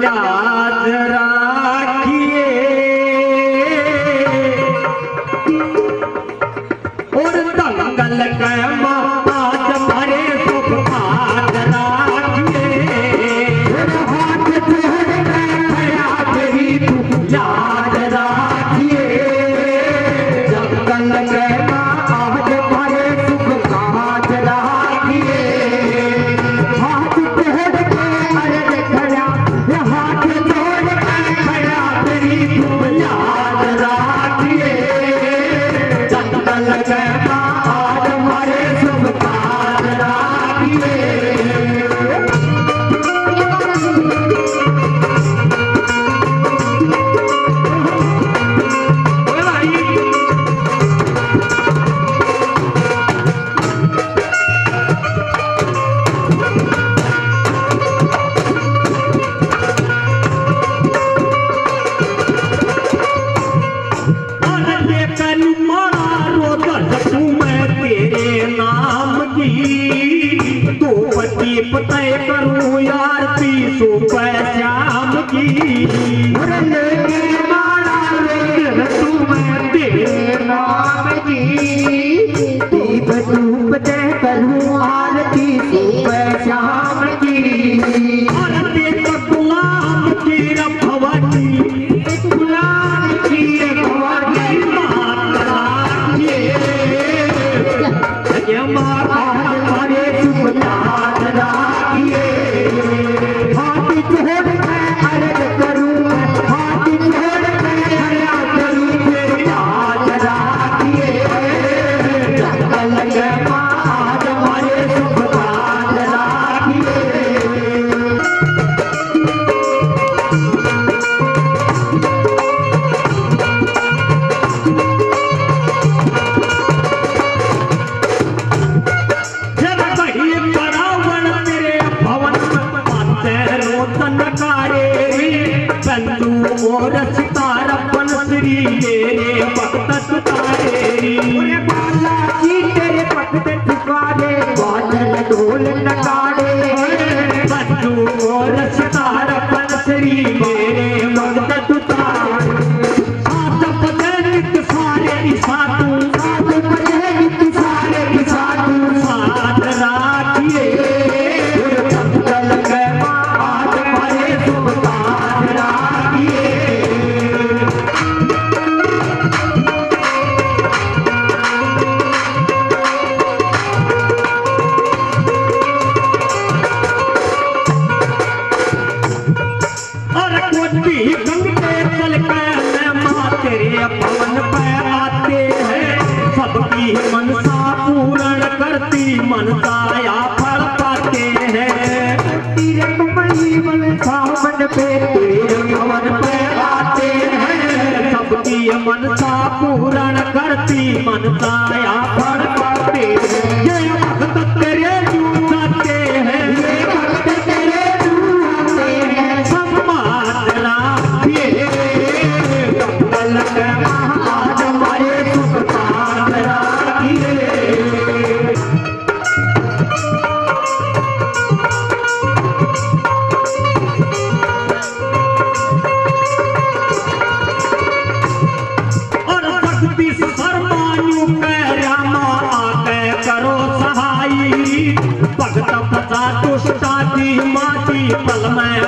लाज राखिए और दंगल के आज भरे सुख पात राखिए हाथ जोड़ के खड़ा तेरी लाज राखिए दंगल के आज भरे सुख पात राखिए हाथ जोड़ के अर्ज खड़ा हाथ जोड़ के खड़ा तेरी लाज राखिए दंगल के आज भरे सुख पात राखिए तय करूं यार पीसो श्याम की तू मैं तेरे नाम की दीप धूप तय करूं आरती श्याम की आरती तो गुलाम की रखवाली गुलाम की रखवाली माता ये माता हमारे सुपना हाथ जोड़ के अर्ज करूं हाथ जोड़ के हया करूं लाज राखिए जंगल के आज हमारे सुख पात राखिए और सितारपन श्री तेरे भक्त तुतारे बाला जी तेरे भक्त तुकारे बादल ढोल नगाड़े बंधु और सितारपन श्री तेरे भक्त तुतारे सात बजनिक सारे सातू सात बजनिक सारे सातू साथ राखिए जंगल के आज भरे सुख पात राखिए पवन पे आते हैं सबकी मनसा पूर्ण करती मनसा या फल पाते हैं तेरे सावन पे तेरे पवन पे आते हैं सबकी मनसा पूर्ण करती मनसा या फल पाते हैं ये भक्त तेरे जूते हैं ये भक्त तेरे जूते हैं सब मातना आज हमारे सुख पात राखिए और भक्ति शर्मायु के रामा आके करो सहाई भक्त पता दुष्टा की माटी पल में